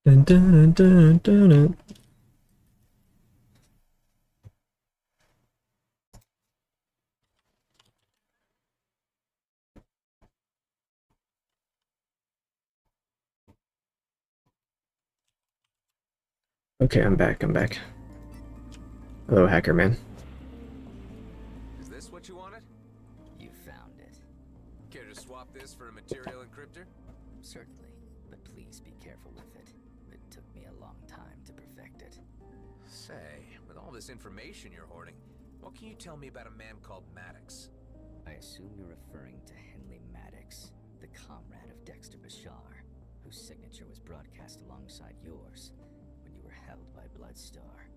Dun, dun, dun, dun, dun. Okay, I'm back. I'm back. Hello, hacker man. Is this what you wanted? You found it. Care to swap this for a material encryptor? Certainly, but please be careful with it. It took me a long time to perfect it. Say, with all this information you're hoarding, what can you tell me about a man called Maddox? I assume you're referring to Henley Maddox, the comrade of Dexter Bashar, whose signature was broadcast alongside yours when you were held by Bloodstar.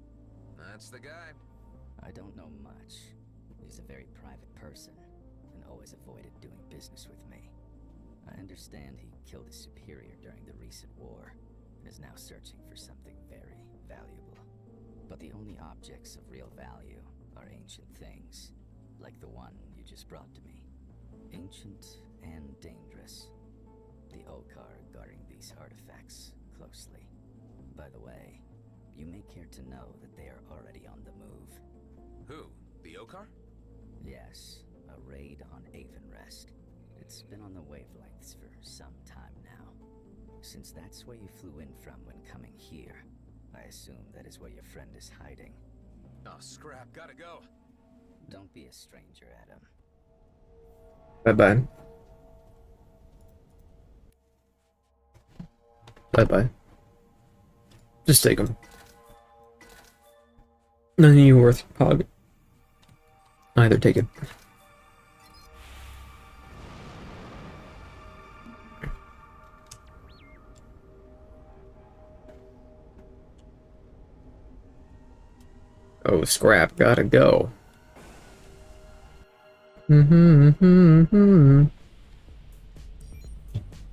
That's the guy. I don't know much. He's a very private person, and always avoided doing business with me. I understand he killed his superior during the recent war, and is now searching for something very valuable. But the only objects of real value are ancient things, like the one you just brought to me. Ancient and dangerous. The Okar are guarding these artifacts closely. By the way, you may care to know that they are already on the move. Who? The Okar? Yes, a raid on Evenrest. It's been on the wavelengths for some time now. Since that's where you flew in from when coming here, I assume that is where your friend is hiding. Oh, scrap. Gotta go. Don't be a stranger, Adam. Bye-bye. Bye-bye. Just take them. None of you worth pog. Either take it. Oh, scrap. Gotta go. Mm-hmm.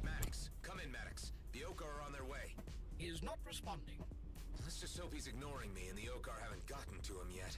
Maddox. Come in, Maddox. The Okar are on their way. He is not responding. Let's just hope he's ignoring me and the Okar haven't gotten to him yet.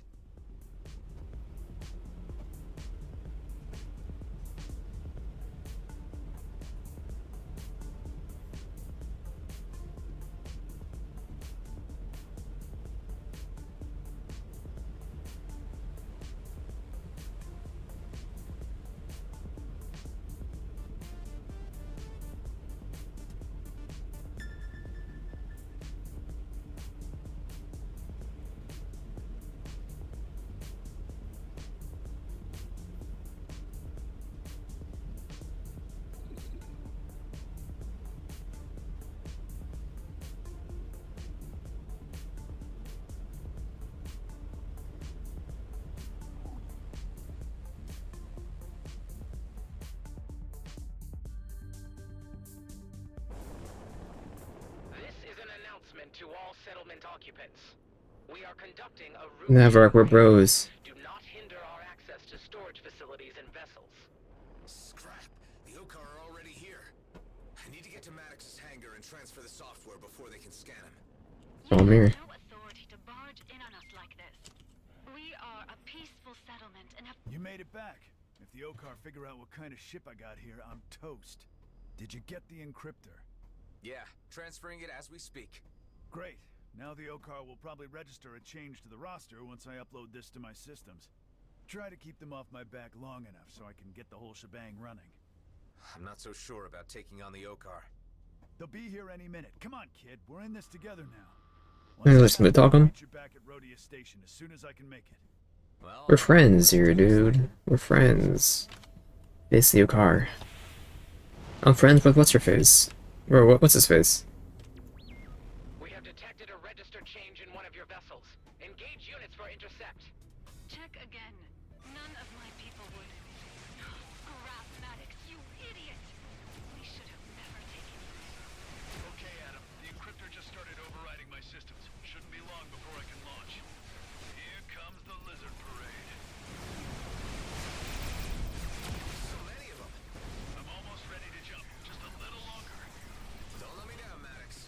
To all settlement occupants. We are conducting a Never, we're bros. Do not hinder our access to storage facilities and vessels. Scrap. The Okar are already here. I need to get to Maddox's hangar and transfer the software before they can scan him. Oh, Mary. No authority to barge in on us like this. We are a peaceful settlement and have... You made it back. If the Okar figure out what kind of ship I got here, I'm toast. Did you get the encryptor? Yeah, transferring it as we speak. Great. Now the Okar will probably register a change to the roster once I upload this to my systems. Try to keep them off my back long enough so I can get the whole shebang running. I'm not so sure about taking on the Okar. They'll be here any minute. Come on, kid. We're in this together now. Hey, listen to talk 'em. Meet you back at Rhodia Station as soon as I can make it. Well, We're friends here, dude. We're friends. Face the car. I'm friends with what's her face? Or what's his face? We have detected a registered change in one of your vessels. Engage units for intercept. Check again. None of my people would... Scrap, Maddox, you idiot! We should have never taken you. Okay, Adam. The encryptor just started overriding my systems. Shouldn't be long before I can launch. Here comes the lizard parade. so many of them. I'm almost ready to jump. Just a little longer. Don't let me down, Maddox.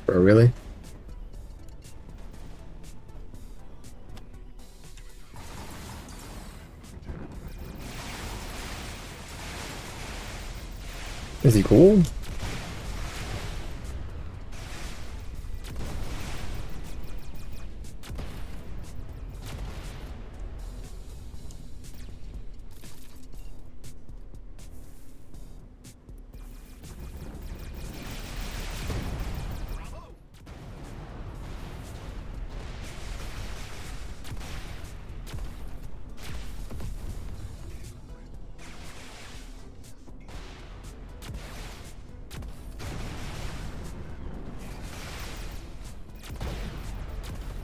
Bro, really? Is he cool?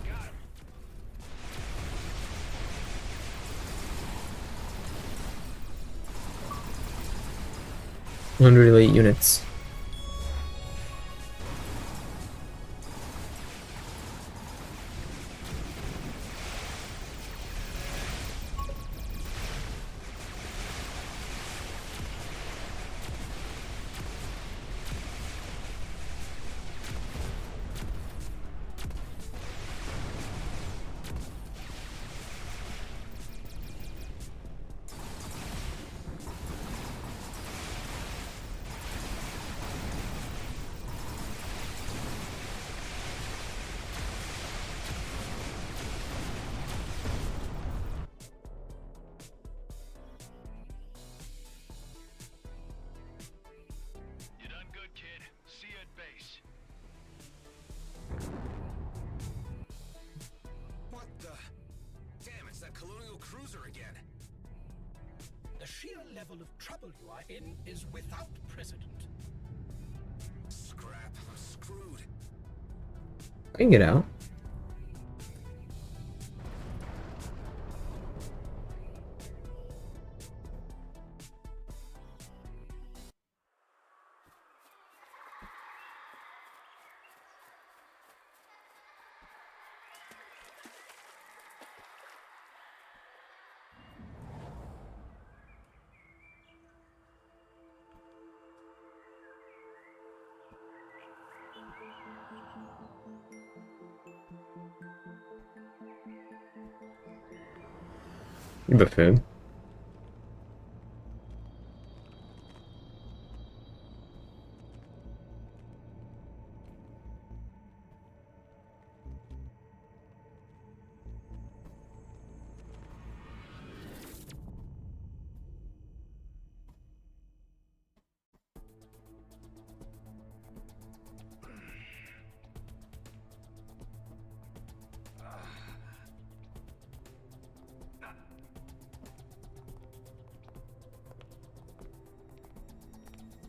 Got him. Unrelate units. You done good, kid. See you at base. What the? Damn, it's that colonial cruiser again. The sheer level of trouble you are in is without precedent. Scrap, I'm screwed. I can get out. You buffoon.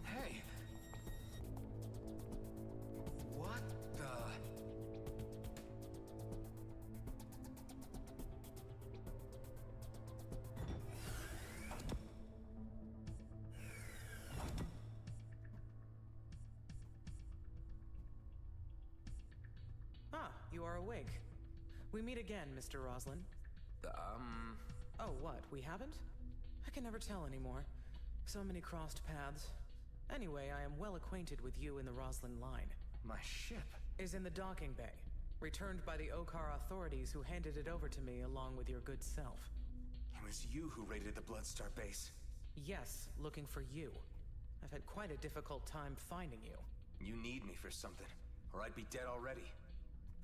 Hey. What the? Ah, you are awake. We meet again, Mr. Roslin. Oh, what? We haven't? I can never tell anymore. So many crossed paths. Anyway, I am well acquainted with you in the Roslin line. My ship. Is in the docking bay, returned by the Okar authorities who handed it over to me along with your good self. It was you who raided the Bloodstar base. Yes, looking for you. I've had quite a difficult time finding you. You need me for something, or I'd be dead already.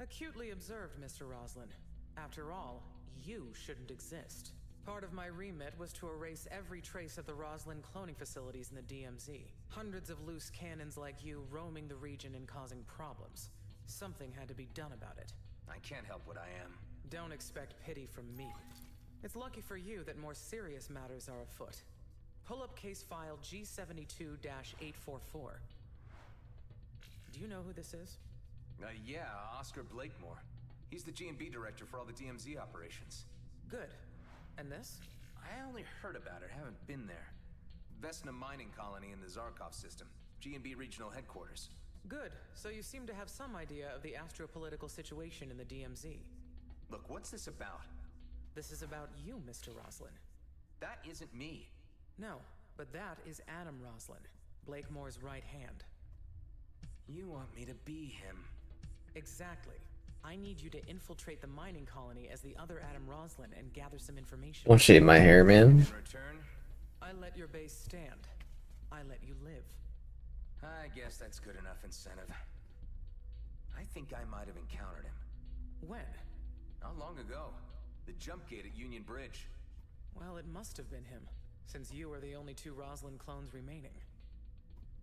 Acutely observed, Mr. Roslin. After all, you shouldn't exist. Part of my remit was to erase every trace of the Roslin cloning facilities in the DMZ. Hundreds of loose cannons like you roaming the region and causing problems. Something had to be done about it. I can't help what I am. Don't expect pity from me. It's lucky for you that more serious matters are afoot. Pull up case file G72-844. Do you know who this is? Yeah, Oscar Blakemore. He's the G&B director for all the DMZ operations. Good. And this? I only heard about it, haven't been there. Vesna mining colony in the Zarkov system. G&B regional headquarters. Good. So you seem to have some idea of the astropolitical situation in the DMZ. Look, what's this about? This is about you, Mr. Roslin. That isn't me. No, but that is Adam Roslin, Blakemore's right hand. You want me to be him. Exactly. I need you to infiltrate the mining colony as the other Adam Roslin and gather some information. Don't shave my hair, man. In return, I let your base stand. I let you live. I guess that's good enough incentive. I think I might have encountered him. When? Not long ago. The jump gate at Union Bridge. Well, it must have been him, since you are the only 2 Roslin clones remaining.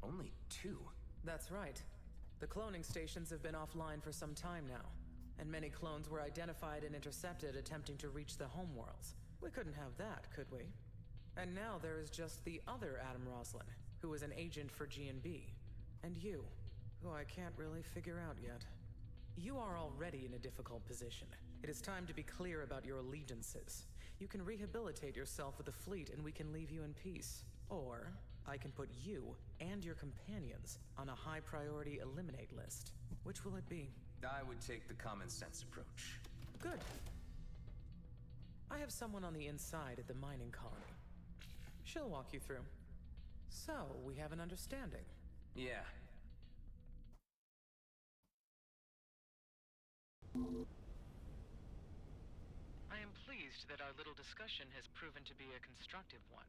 Only 2? That's right. The cloning stations have been offline for some time now, and many clones were identified and intercepted attempting to reach the homeworlds. We couldn't have that, could we? And now there is just the other Adam Roslin, who is an agent for G&B, and you, who I can't really figure out yet. You are already in a difficult position. It is time to be clear about your allegiances. You can rehabilitate yourself with the fleet and we can leave you in peace. Or, I can put you and your companions on a high-priority eliminate list. Which will it be? I would take the common sense approach. Good. I have someone on the inside at the mining colony. She'll walk you through. So, we have an understanding. Yeah. I am pleased that our little discussion has proven to be a constructive one.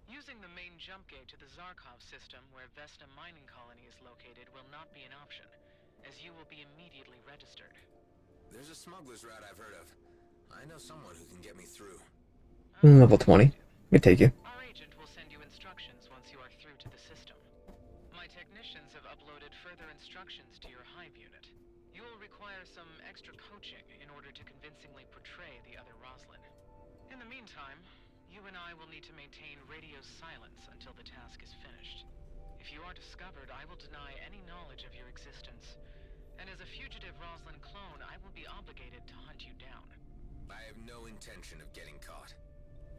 Using the main jump gate to the Zarkov system where Vesta mining colony is located will not be an option, as you will be immediately registered. There's a smuggler's route I've heard of. I know someone who can get me through. Level 20. We take you. Our agent will send you instructions once you are through to the system. My technicians have uploaded further instructions to your Hive unit. You will require some extra coaching in order to convincingly portray the other Roslin. In the meantime, you and I will need to maintain radio silence until the task is finished. If you are discovered, I will deny any knowledge of your existence. And as a fugitive Roslin clone, I will be obligated to hunt you down. I have no intention of getting caught.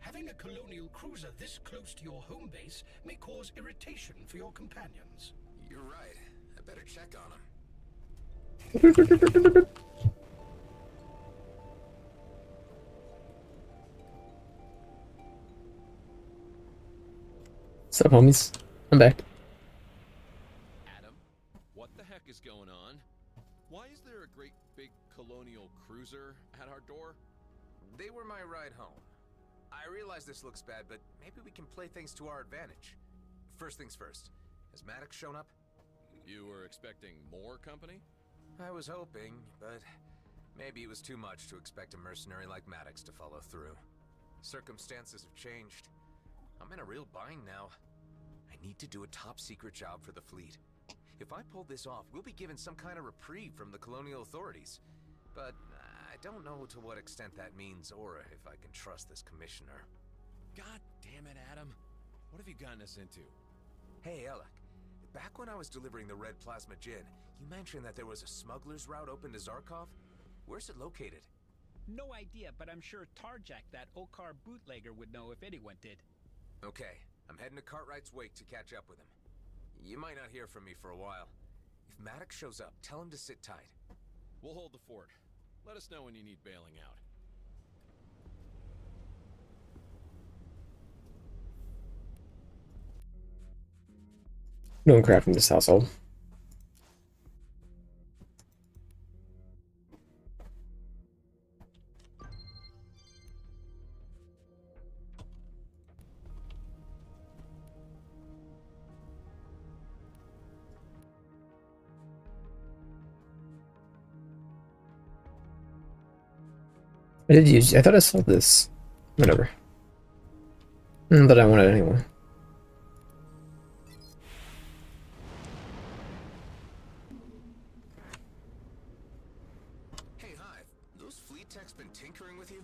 Having a colonial cruiser this close to your home base may cause irritation for your companions. You're right. I better check on him. What's up, homies? I'm back. Adam, what the heck is going on? Why is there a great big colonial cruiser at our door? They were my ride home. I realize this looks bad, but maybe we can play things to our advantage. First things first. Has Maddox shown up? You were expecting more company? I was hoping, but maybe it was too much to expect a mercenary like Maddox to follow through. Circumstances have changed. I'm in a real bind now. I need to do a top-secret job for the fleet. If I pull this off, we'll be given some kind of reprieve from the colonial authorities. But I don't know to what extent that means, or if I can trust this commissioner. God damn it, Adam. What have you gotten us into? Hey, Alec. Back when I was delivering the red plasma gin, you mentioned that there was a smuggler's route open to Zarkov? Where's it located? No idea, but I'm sure Tarjak, that Okar bootlegger, would know if anyone did. Okay, I'm heading to Cartwright's wake to catch up with him. You might not hear from me for a while. If Maddox shows up, tell him to sit tight. We'll hold the fort. Let us know when you need bailing out. No crap in this household. I thought I saw this. Whatever. But I want it anyway. Hey, Hive. Those fleet techs been tinkering with you?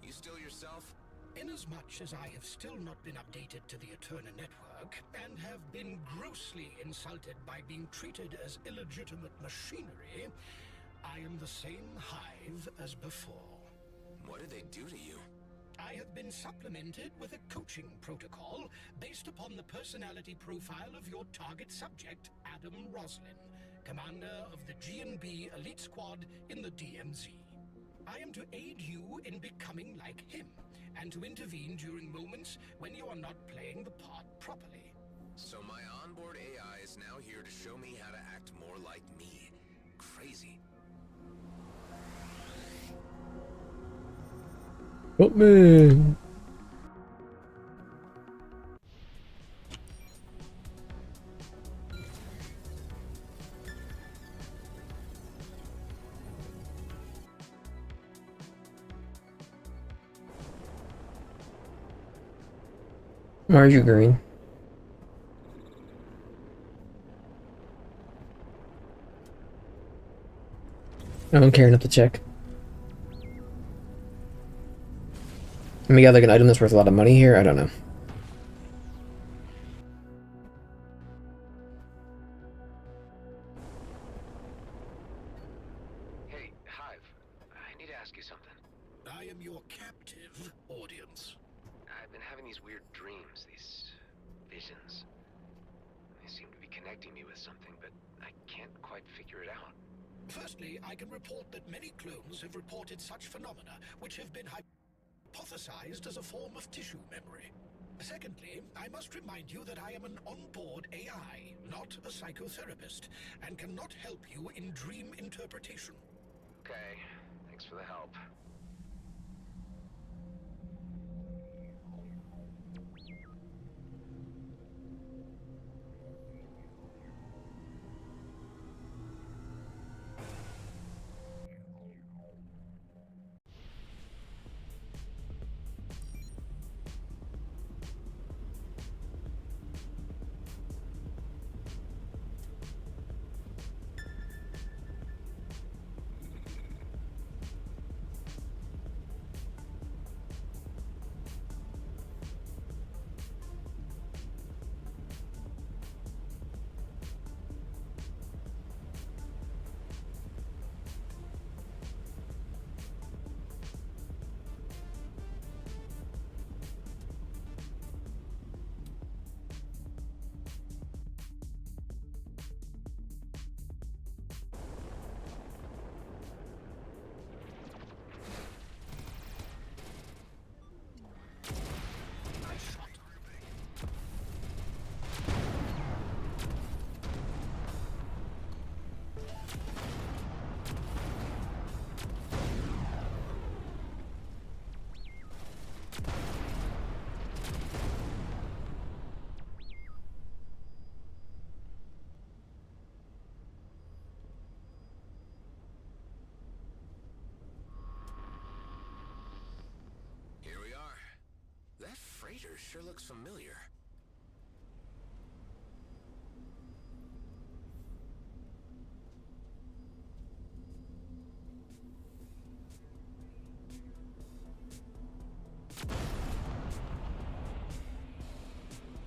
You still yourself? Inasmuch as I have still not been updated to the Eterna network, and have been grossly insulted by being treated as illegitimate machinery, I am the same Hive as before. What did they do to you? I have been supplemented with a coaching protocol based upon the personality profile of your target subject, Adam Roslin, commander of the G&B Elite Squad in the DMZ. I am to aid you in becoming like him, and to intervene during moments when you are not playing the part properly. So my onboard AI is now here to show me how to act more like me. crazy. What man? Why are you green? I don't care enough to check. Let me get like an item that's worth a lot of money here. I don't know. Hey, Hive. I need to ask you something. I am your captive audience. I've been having these weird dreams, these visions. They seem to be connecting me with something, but I can't quite figure it out. Firstly, I can report that many clones have reported such phenomena, which have been hypothesized as a form of tissue memory. Secondly, I must remind you that I am an onboard AI, not a psychotherapist, and cannot help you in dream interpretation. Okay, thanks for the help. Here we are. That freighter sure looks familiar.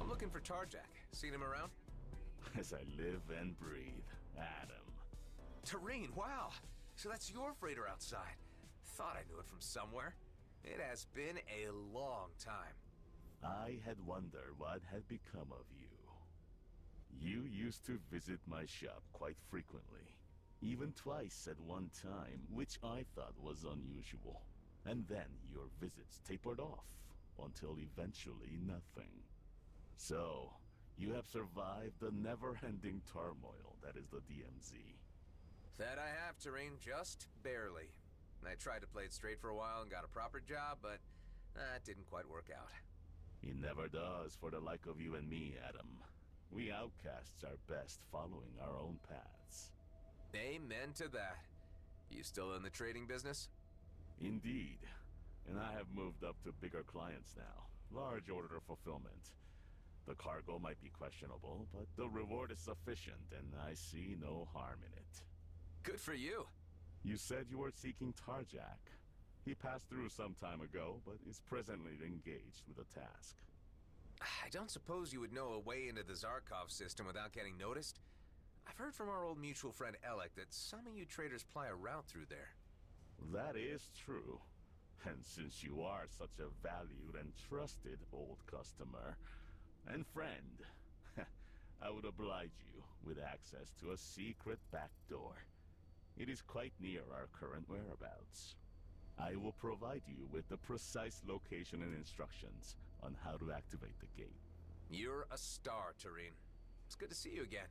I'm looking for Tarjak. Seen him around? As I live and breathe, Adam. Tareen, wow! So that's your freighter outside. Thought I knew it from somewhere. It has been a long time. I had wondered what had become of you. You used to visit my shop quite frequently. Even twice at one time, which I thought was unusual. And then your visits tapered off, until eventually nothing. So, you have survived the never-ending turmoil that is the DMZ. That I have, Tareen, just barely. I tried to play it straight for a while and got a proper job, but that didn't quite work out. It never does for the like of you and me, Adam. We outcasts are best following our own paths. Amen to that. You still in the trading business? Indeed. And I have moved up to bigger clients now. Large order fulfillment. The cargo might be questionable, but the reward is sufficient, and I see no harm in it. Good for you. You said you were seeking Tarjak. He passed through some time ago, but is presently engaged with a task. I don't suppose you would know a way into the Zarkov system without getting noticed? I've heard from our old mutual friend Alec that some of you traders ply a route through there. That is true. And since you are such a valued and trusted old customer and friend, I would oblige you with access to a secret back door. It is quite near our current whereabouts. I will provide you with the precise location and instructions on how to activate the gate. You're a star, Tareen. It's good to see you again.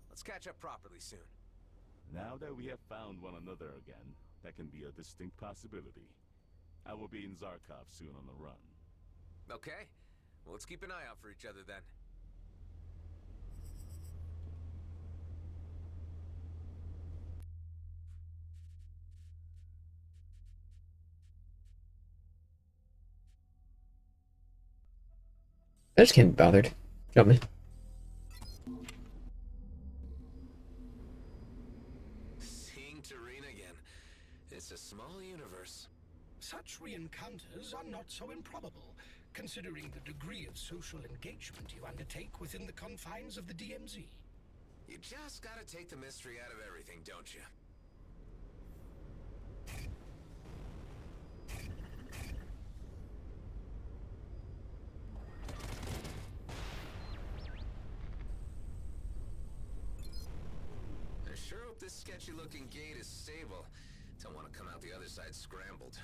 Let's catch up properly soon. Now that we have found one another again, that can be a distinct possibility. I will be in Zarkov soon on the run. Okay. Well, let's keep an eye out for each other then. I just can't be bothered. Got me. Seeing Tareen again. It's a small universe. Such re-encounters are not so improbable, considering the degree of social engagement you undertake within the confines of the DMZ. You just gotta take the mystery out of everything, don't you? I sure hope this sketchy-looking gate is stable. Don't want to come out the other side scrambled.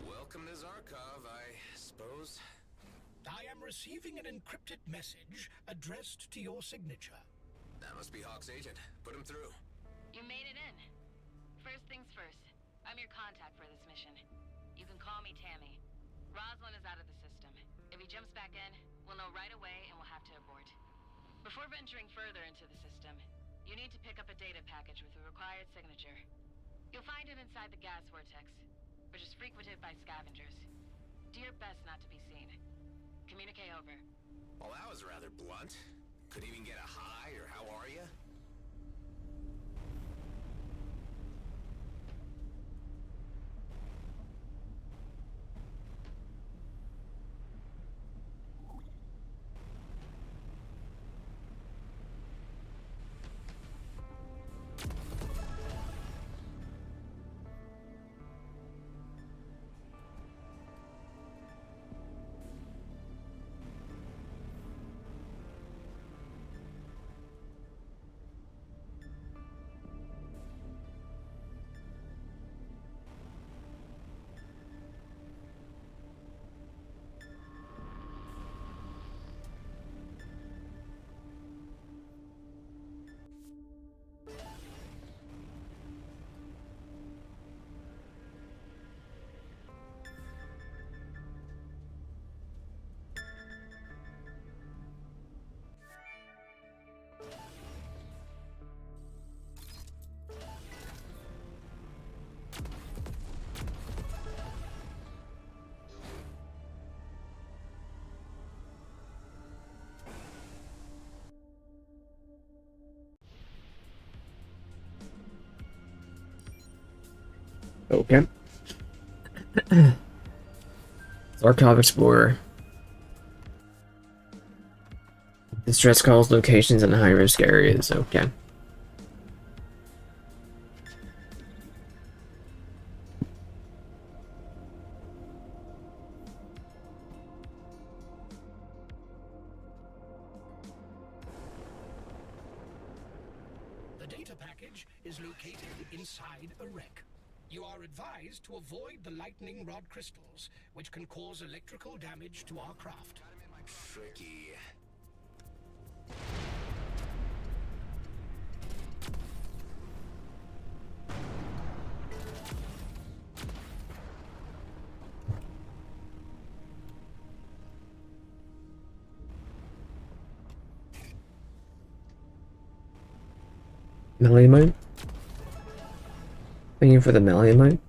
Welcome to Zarkov, I suppose. I am receiving an encrypted message addressed to your signature. That must be Hawk's agent. Put him through. You made it in. First things first, I'm your contact for this mission. You can call me Tammy. Roslin is out of the system. If he jumps back in, we'll know right away and we'll have to abort. Before venturing further into the system, you need to pick up a data package with the required signature. You'll find it inside the gas vortex, which is frequented by scavengers. Do your best not to be seen. Communicate over. Well, that was rather blunt. Couldn't even get a hi or how are you? Okay. Zarkov Explorer. Distress calls locations in high-risk areas. Okay. The data package is located inside a wreck. You are advised to avoid the lightning rod crystals, which can cause electrical damage to our craft. Tricky. Meliamite? Thinking for the Meliamite?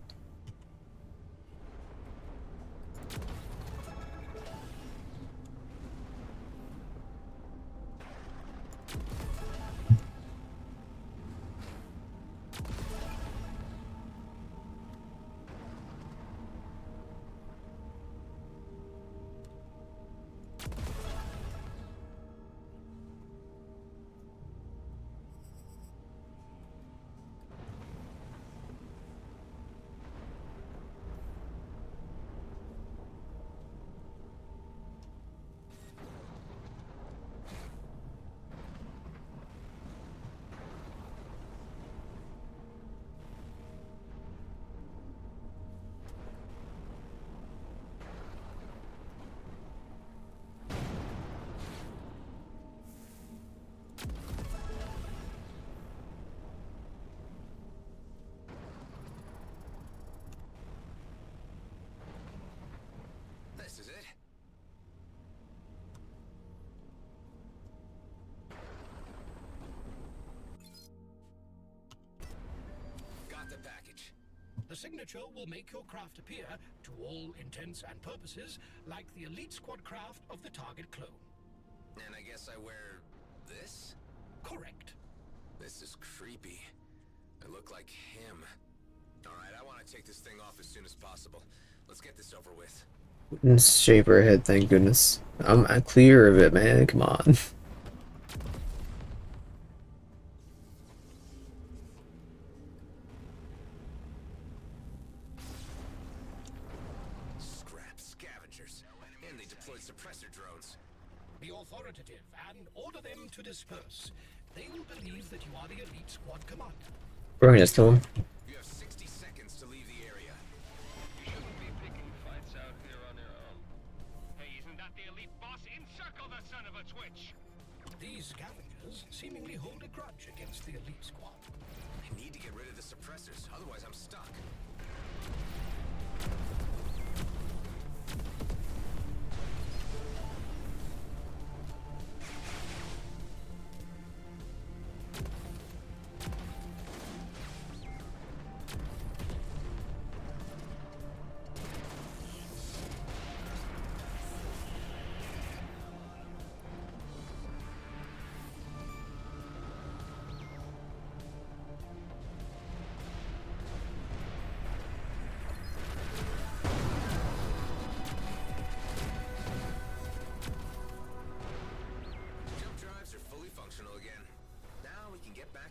The signature will make your craft appear, to all intents and purposes, like the elite squad craft of the target clone. And I guess I wear this? Correct. This is creepy. I look like him. Alright, I want to take this thing off as soon as possible. Let's get this over with. Shave her head, thank goodness. I'm clear of it, man. Come on. Scrap scavengers. And they deployed suppressor drones. Be authoritative and order them to disperse. They will believe that you are the elite squad commander. We're gonna just kill him. You have 60 seconds to leave the area. You shouldn't be picking fights out here on your own. Hey, isn't that the elite boss? Encircle the son of a twitch! These scavengers seemingly hold a grudge against the elite squad. I need to get rid of the suppressors, otherwise I'm stuck.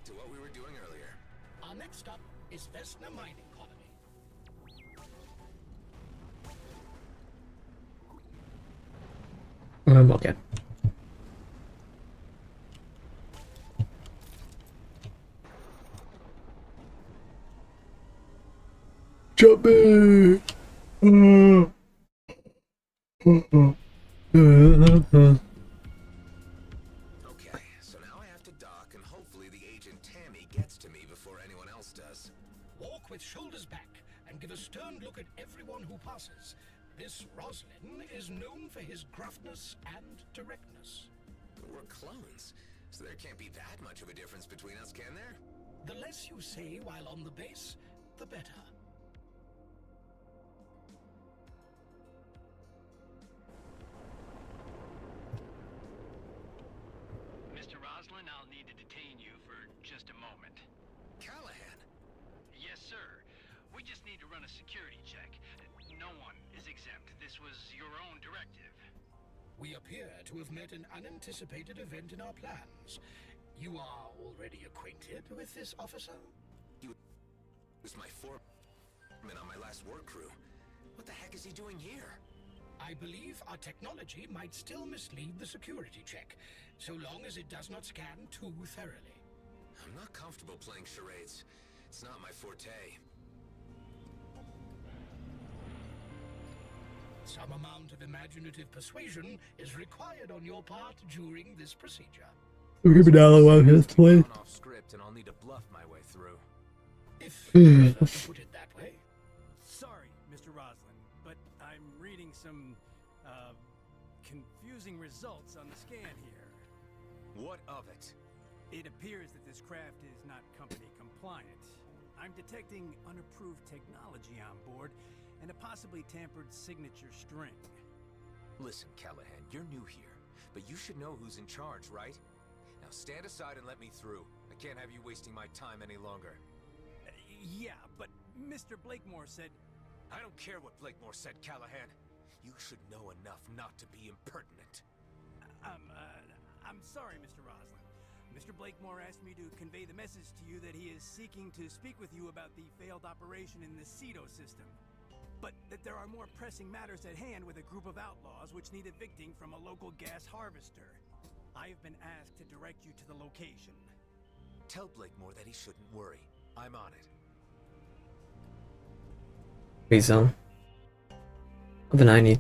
To what we were doing earlier. Our next stop is Vesna Mining Colony. Okay. Jumping! Okay, so now I have to dock, and hopefully the agent Tammy gets to me before anyone else does. Walk with shoulders back and give a stern look at everyone who passes. This Roslin is known for his gruffness and directness. We're clones, so there can't be that much of a difference between us, can there? The less you say while on the base, the better. Mr. Roslin, I'll need to detain you for just a moment. Callahan! Yes, sir. We just need to run a security check. No one is exempt. This was your own directive. We appear to have met an unanticipated event in our plans. You are already acquainted with this officer? He was my foreman on my last work crew. What the heck is he doing here? I believe our technology might still mislead the security check, so long as it does not scan too thoroughly. I'm not comfortable playing charades. It's not my forte. Some amount of imaginative persuasion is required on your part during this procedure. Give me down while his play. Off script, and I'll need to bluff my way through. If you prefer to put it that way. Sorry, Mr. Roslin, but I'm reading some, confusing results on the scan here. What of it? It appears that this craft is not company compliant. I'm detecting unapproved technology on board and a possibly tampered signature string. Listen, Callahan, you're new here, but you should know who's in charge, right? Now stand aside and let me through. I can't have you wasting my time any longer. Yeah, but Mr. Blakemore said... I don't care what Blakemore said, Callahan. You should know enough not to be impertinent. I'm sorry, Mr. Roslin. Mr. Blakemore asked me to convey the message to you that he is seeking to speak with you about the failed operation in the Cedo system. But that there are more pressing matters at hand with a group of outlaws which need evicting from a local gas harvester. I have been asked to direct you to the location. Tell Blakemore that he shouldn't worry. I'm on it. Please don't. What do I need?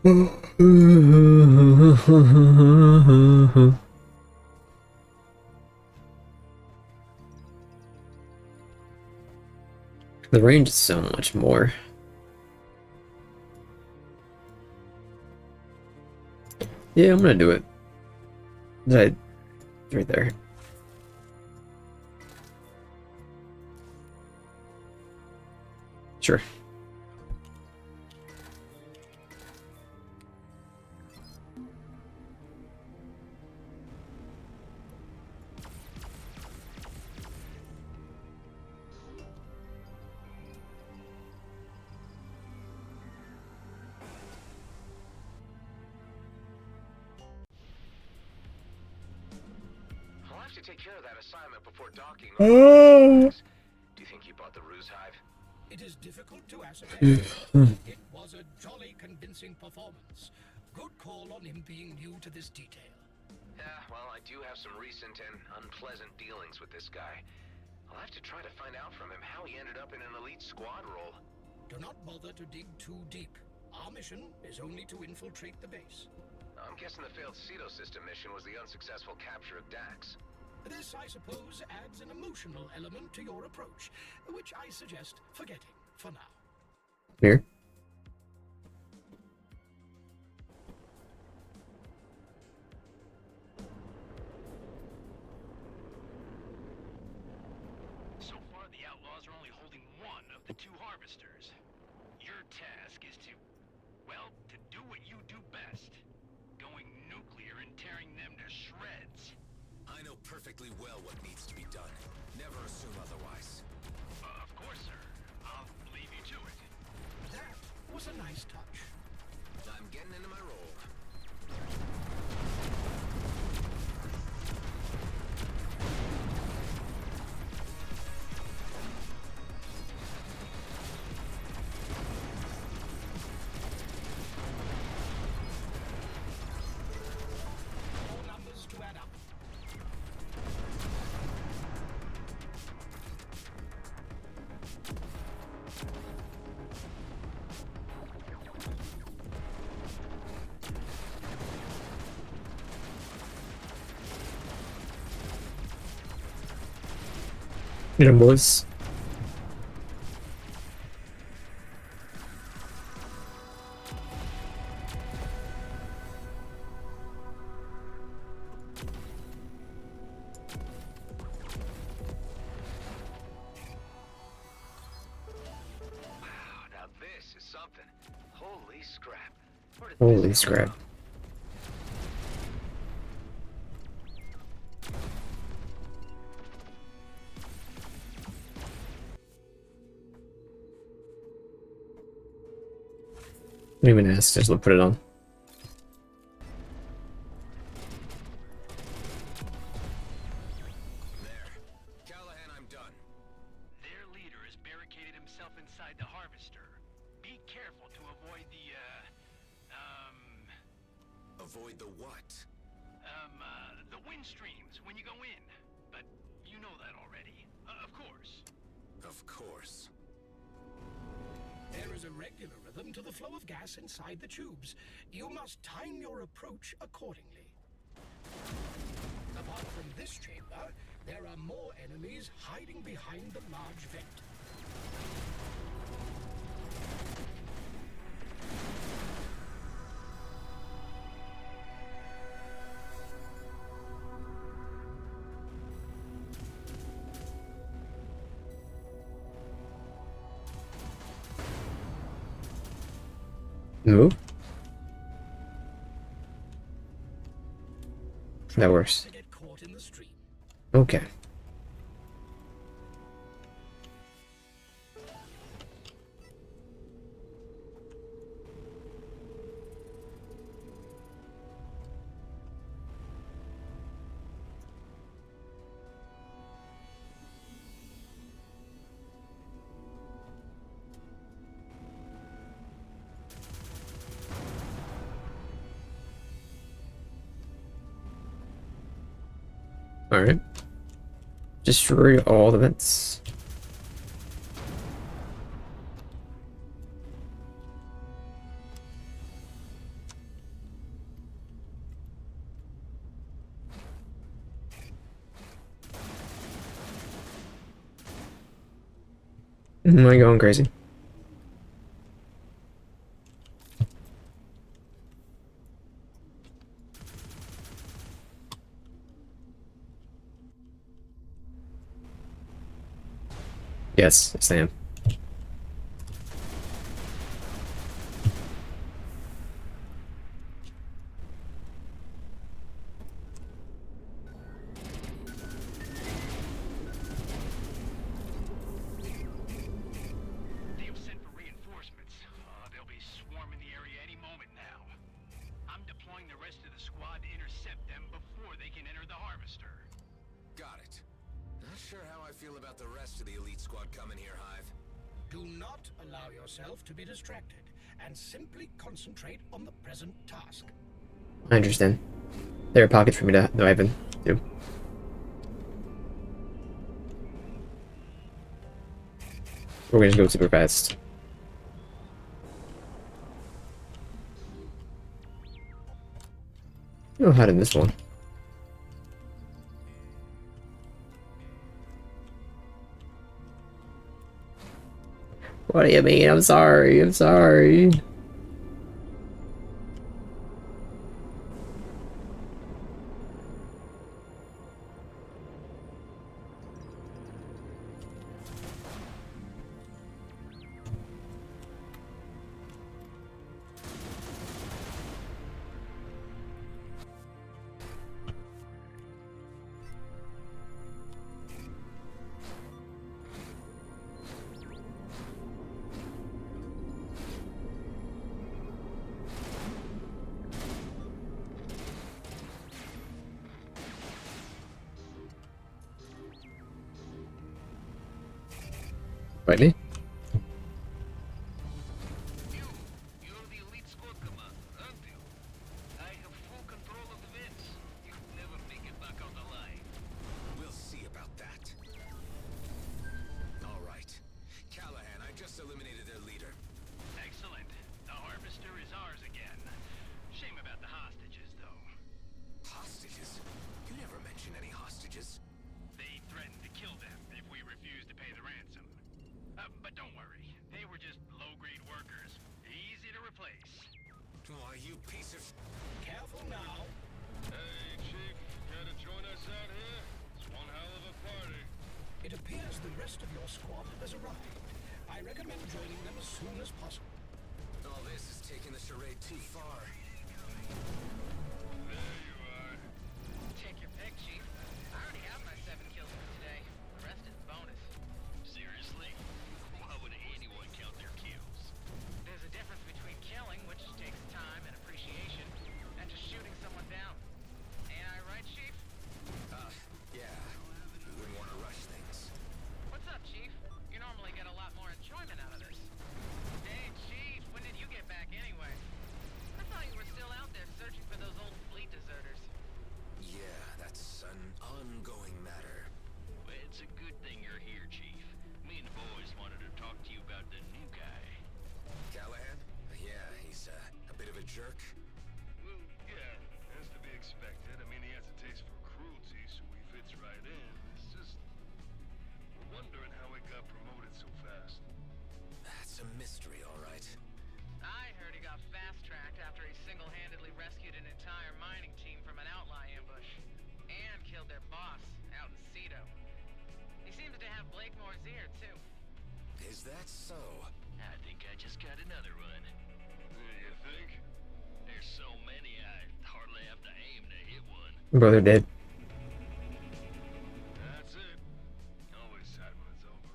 The range is so much more. Yeah, I'm gonna do it. Right there. Sure. I'll have to take care of that assignment before docking. Oh. Do you think you bought the ruse hive? It is difficult to ascertain. It was a jolly convincing performance. Good call on him being new to this detail. Yeah, well, I do have some recent and unpleasant dealings with this guy. I'll have to try to find out from him how he ended up in an elite squad role. Do not bother to dig too deep. Our mission is only to infiltrate the base. I'm guessing the failed Ceto system mission was the unsuccessful capture of Dax. This, I suppose, adds an emotional element to your approach, which I suggest forgetting for now. Here. So far, the outlaws are only holding one of the two harvesters. Your task is to, well, to do what you do best. Going nuclear and tearing them to shreds. I know perfectly well what needs to be done. Never assume otherwise. Of course, sir. I'll leave you to it. That was a nice touch. I'm getting into my role. More numbers to add up. Get him, boys. Wow, now this is something. Holy scrap. Where did Holy this come scrap. from? Don't even ask, just put it on. There. Callahan, I'm done. Their leader has barricaded himself inside the harvester. Be careful to avoid Avoid the what? the wind streams when you go in. But you know that already. Of course. Of course. There is a regular rhythm to the flow of gas inside the tubes. You must time your approach accordingly. Apart from this chamber, there are more enemies hiding behind the large vent. Move. That works. To get caught in the stream. Okay. Alright. Destroy all the vents. Am I going crazy? Yes, I am. They've sent for reinforcements. They'll be swarming the area any moment now. I'm deploying the rest of the squad to intercept them before they can enter the harvester. Got it. Not sure how I feel about the rest of the elite squad coming here, Hive. Do not allow yourself to be distracted, and simply concentrate on the present task. I understand. There are pockets for me to dive in, too. We're gonna go super fast. I don't know how to miss one. What do you mean? I'm sorry. I'm sorry. Fight me? You're the elite squad commander, aren't you? I have full control of the vents. You'll never make it back out alive. We'll see about that. All right. Callahan, I just eliminated their leader. Excellent. The harvester is ours again. Shame about the hostages, though. Hostages? You never mention any hostages. They threatened to kill them if we refused to pay the ransom. But don't worry. They were just low-grade workers. Easy to replace. Why, you piece of... Careful now. Hey, Chief, care to join us out here? It's one hell of a party. It appears the rest of your squad has arrived. I recommend joining them as soon as possible. All this is taking the charade too far. There you are. Take your pick, Chief. I already have my 7 kills for today. The rest is bonus. Seriously? Why would anyone count their kills? There's a difference between killing, which takes time and appreciation, and just shooting someone down. Ain't I right, Chief? Yeah. You wouldn't want to rush things. What's up, Chief? You normally get a lot more enjoyment out of this. Hey, Chief, when did you get back anyway? I thought you were still out there searching for those old fleet deserters. Yeah, that's an ongoing matter. Well, it's a good thing you're here, Chief. Me and the boys wanted to talk to you about the new guy. Callahan? Yeah, he's a bit of a jerk. Well, yeah, has to be expected. I mean, he has a taste for cruelty, so he fits right in. It's just... we're wondering how he got promoted so fast. That's a mystery, all right. I heard he got fast-tracked after he single-handedly rescued an entire mining team from an outlaw ambush. And killed their boss out in Cedo. He seems to have Blakemore's ear, too. Is that so? I think I just got another one. You think? There's so many, I hardly have to aim to hit one. Brother dead. That's it. Always sad when it's over.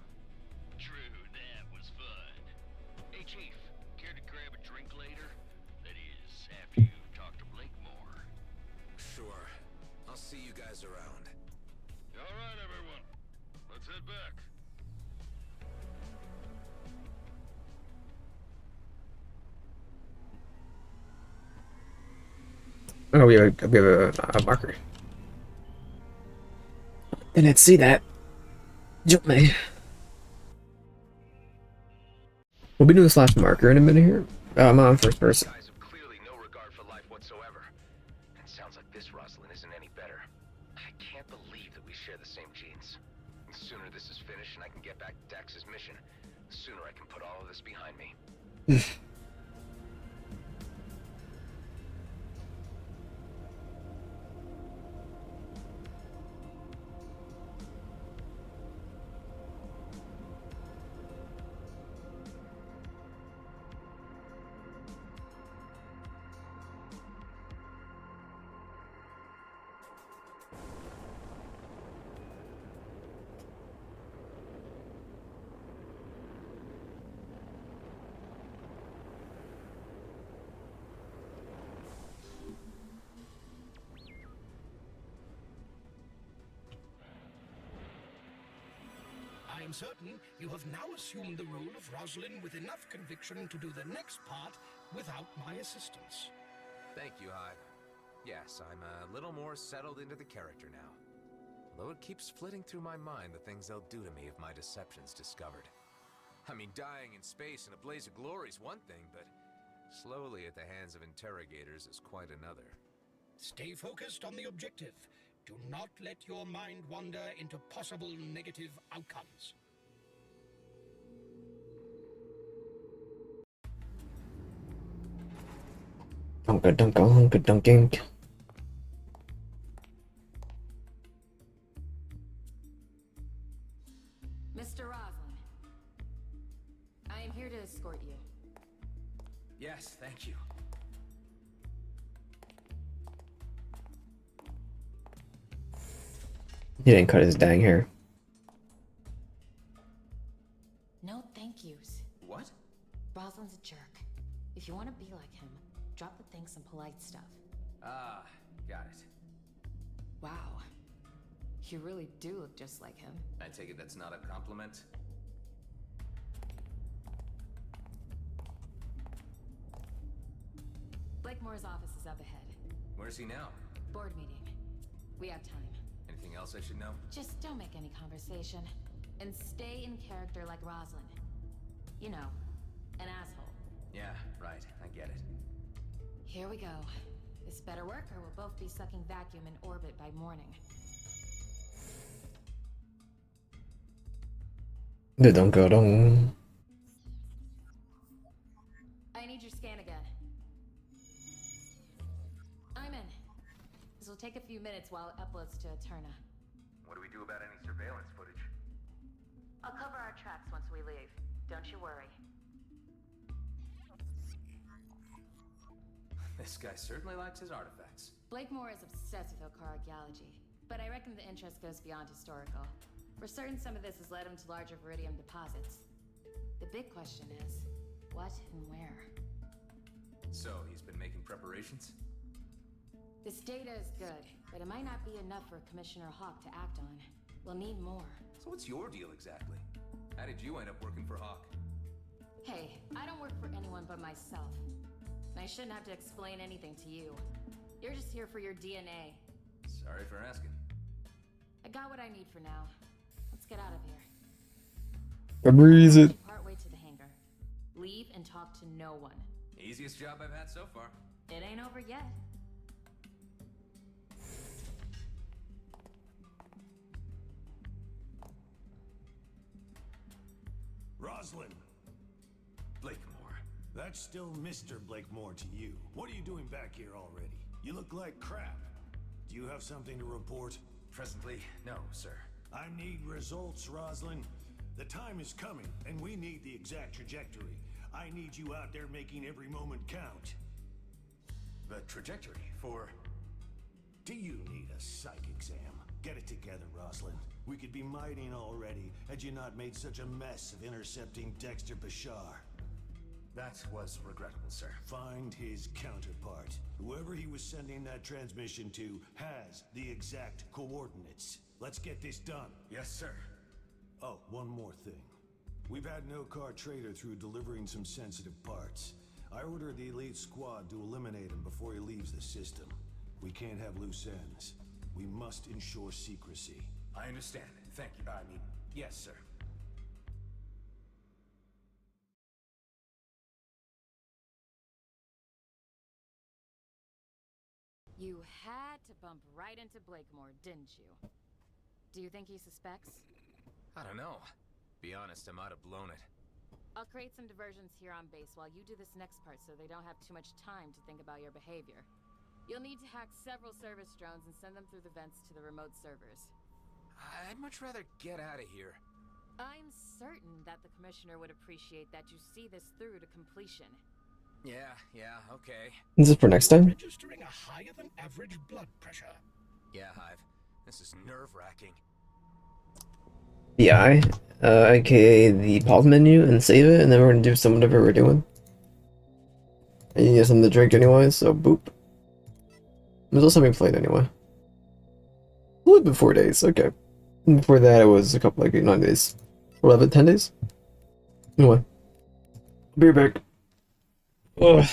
True, that was fun. Hey, Chief, care to grab a drink later? That is, after you've talked to Blakemore. Sure. I'll see you guys around. All right, everyone. Let's head back. Oh, we have a marker. Didn't see that. Jump me. We'll be doing this last marker in a minute here. I'm on first person. Guys have clearly no regard for life whatsoever. And it sounds like this Rosalind isn't any better. I can't believe that we share the same genes. The sooner this is finished and I can get back to Dax's mission, the sooner I can put all of this behind me. I am certain you have now assumed the role of Rosalind with enough conviction to do the next part without my assistance. Thank you, Hive. Yes, I'm a little more settled into the character now. Though it keeps flitting through my mind the things they'll do to me if my deception's discovered. I mean, dying in space in a blaze of glory is one thing, but slowly at the hands of interrogators is quite another. Stay focused on the objective. Do not let your mind wander into possible negative outcomes. Hunka dunka hunka dunking. Mr. Roslin, I am here to escort you. Yes, thank you. He didn't cut his dang hair. No thank yous. What? Roslin's a jerk. If you want to be like him, drop the thanks and polite stuff. Ah, got it. Wow. You really do look just like him. I take it that's not a compliment? Blakemore's office is up ahead. Where's he now? Board meeting. We have time. Anything else I should know? Just don't make any conversation. And stay in character like Roslin. You know, an asshole. Yeah, right. I get it. Here we go. This better work or we'll both be sucking vacuum in orbit by morning. Dong. I need your scan again. I'm in. This will take a few minutes while it uploads to Eterna. What do we do about any surveillance footage? I'll cover our tracks once we leave. Don't you worry. This guy certainly likes his artifacts. Blakemore is obsessed with Okar archaeology, but I reckon the interest goes beyond historical. We're certain some of this has led him to larger Viridium deposits. The big question is, what and where? So, he's been making preparations? This data is good, but it might not be enough for Commissioner Hawk to act on. We'll need more. So what's your deal exactly? How did you end up working for Hawk? Hey, I don't work for anyone but myself. And I shouldn't have to explain anything to you. You're just here for your DNA. Sorry for asking. I got what I need for now. Let's get out of here. Breeze it. Part way to the hangar. Leave and talk to no one. Easiest job I've had so far. It ain't over yet. Roslin! Blakemore. That's still Mr. Blakemore to you. What are you doing back here already? You look like crap. Do you have something to report? Presently, no, sir. I need results, Roslin. The time is coming, and we need the exact trajectory. I need you out there making every moment count. The trajectory for... Do you need a psych exam? Get it together, Roslin. We could be mining already, had you not made such a mess of intercepting Dexter Bashar. That was regrettable, sir. Find his counterpart. Whoever he was sending that transmission to has the exact coordinates. Let's get this done. Yes, sir. Oh, one more thing. We've had no car trader through delivering some sensitive parts. I ordered the elite squad to eliminate him before he leaves the system. We can't have loose ends. We must ensure secrecy. I understand. Thank you. I mean, yes, sir. You had to bump right into Blakemore, didn't you? Do you think he suspects? I don't know. Be honest, I might have blown it. I'll create some diversions here on base while you do this next part so they don't have too much time to think about your behavior. You'll need to hack several service drones and send them through the vents to the remote servers. I'd much rather get out of here. I'm certain that the Commissioner would appreciate that you see this through to completion. Yeah, okay. Is this for next time? Registering a higher than average blood pressure. Yeah, Hive. This is nerve-wracking. The eye, aka the pause menu, and save it, and then we're gonna do some whatever we're doing. And you need something to drink anyway, so boop. There's also being played anyway. A little bit 4 days, okay. And before that, it was a couple, like 9 days. 11, 10 days? Anyway. I'll be right back. Ugh.